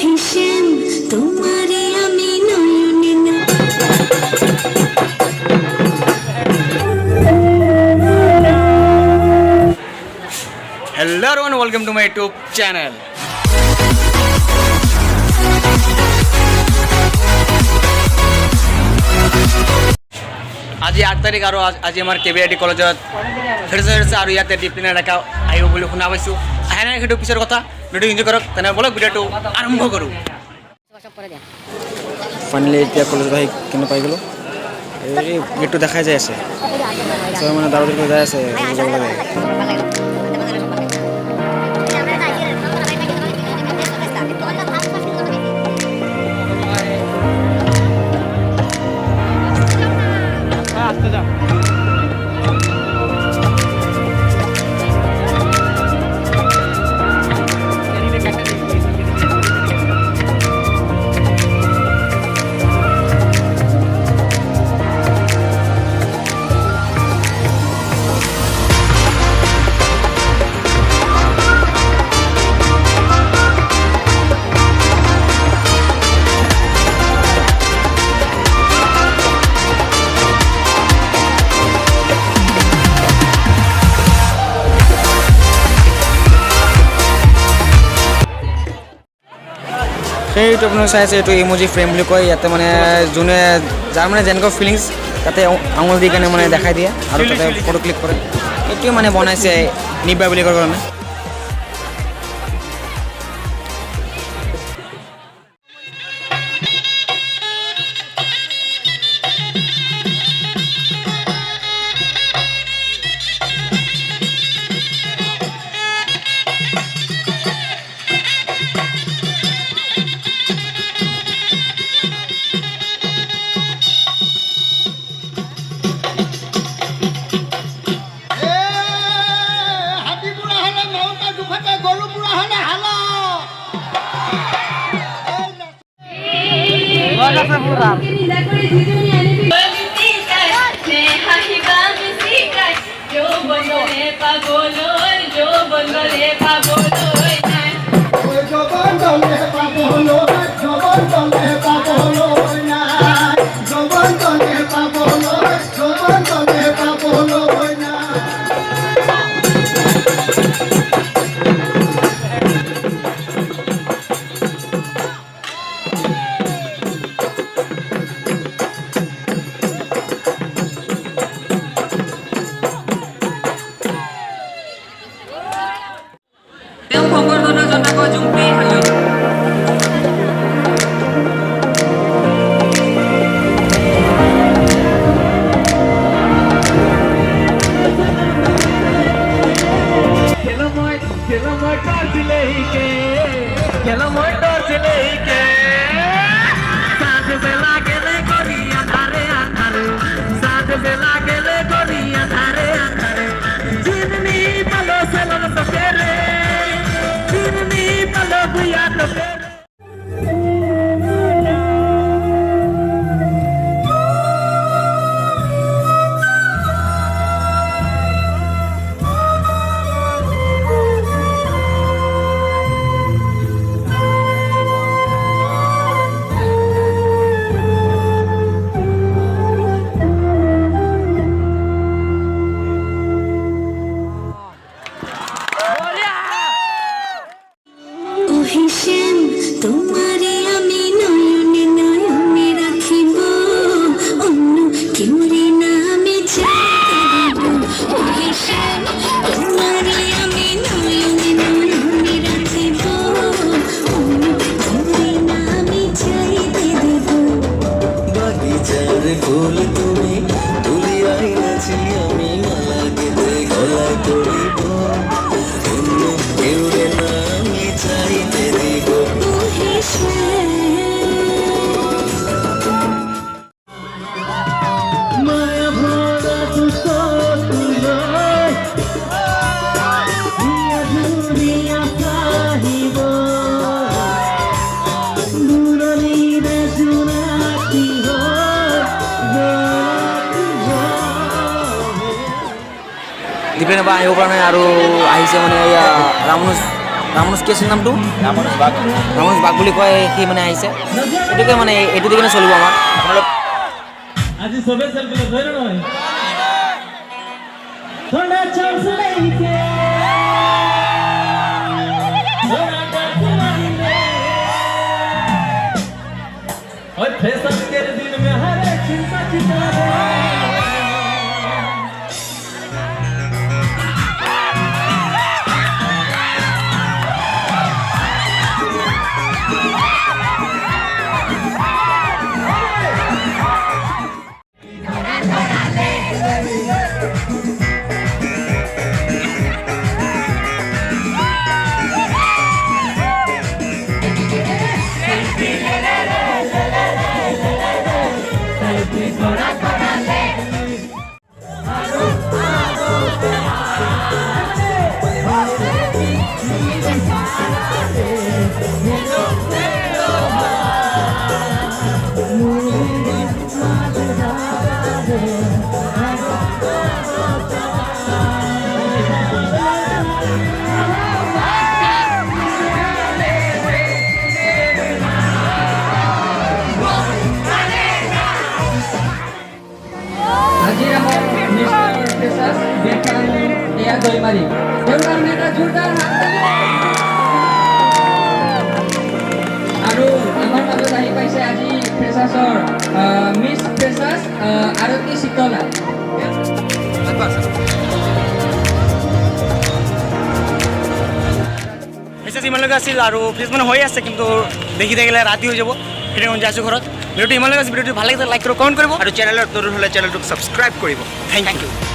হিসেম তোমারে আমি নয়নে না। Hello everyone, welcome to my YouTube channel. আজি 8 তাৰিখ আৰু আজি আমাৰ কেবিআইটি কলেজত ফ্ৰেছাৰ্ছ আৰু ইয়াতে ডিপ্লিনাৰ দেখা আহিব বুলি শুনা পাইছোঁ। আহে নাই সেইটো পিছৰ কথা, ভিডিঅ' এনজয় কৰক। তেনে বলক ভিডিঅ'টো আৰম্ভ কৰোঁ। ফাইনেলি এতিয়া কলেজত আহি কেনে পাই গ'লোঁ। এই গেটটো দেখাই যাই আছে, চব মানে দাৰোগাৰ যাই আছে যাব লাগে। সেইটো আপোনাৰ চাই আছে, এইটো ইমোজি ফ্ৰেম বুলি কয়। ইয়াতে মানে যোনে যাৰ মানে যেনেকুৱা ফিলিংছ তাতে আঙুল দি কেনে মানে দেখাই দিয়ে আৰু তাতে ফটো ক্লিক কৰে। এইটোৱে মানে বনাইছে নিবা বুলি কয় কাৰণে। হিসেম তোমারে আমি নয়নে নয়নে রাখিব, অন্য কেউরে না আমি চাইতে দেব। হিসেম তোমারে আমি নয়নে নয়নে রাখিব, অন্য কেউরে না আমি চাইতে দেব। বাগিচার ফুল তুমি তুলিয়াই আছি আমি মালা গেঁথে গলায় পরিব, অন্য কেউরে না আমি চাইতে দিব। মায়া ভরা তুষার তুলয় হিয়া ঝুরিয়া চাহিব, দুলনিরে জোনাকি হয় দীপেন বা আহিব পৰা নাই আৰু আহিছে মানে এয়া ৰামনুজ ৰামনুজ কি আছিল নামটো ৰামনুজ বাগ ৰামনুজ বাগ বুলি কয় সি মানে আহিছে এইটোকে মানে এইটো দি কিনে চলিব আমাৰ আপোনালোক আজি সবে সেলফি লো ধরে নয় থোড়া চান্স লেকে থোড়া ডাক মারিলে ওই ফেসন के दिन में हर एक चिंता चिता আজি আমার মিস্টার ফ্রেশার্স দেখান এয়া দইমারি দেওরাম নেতা জোরদার আৰু আমাৰ মাজত আহি পাইছে আজি ফ্ৰেছাৰ্ছৰ মিছ ফ্ৰেছাৰ্ছ আৰতি শীতলা মেছেজ ইমানলৈকে আছিল আৰু ফ্ৰেছ মানে হৈ আছে কিন্তু দেখি থাকিলে ৰাতি হৈ যাব সেইটো যাইছোঁ ঘৰত ভিডিঅ'টো ইমানলৈকে আছে ভিডিঅ'টো ভাল লাগিছে লাইক কৰিব কমেণ্ট কৰিব আৰু চেনেলত নতুন হ'লে চেনেলটোক ছাবস্ক্ৰাইব কৰিব থেংক ইউ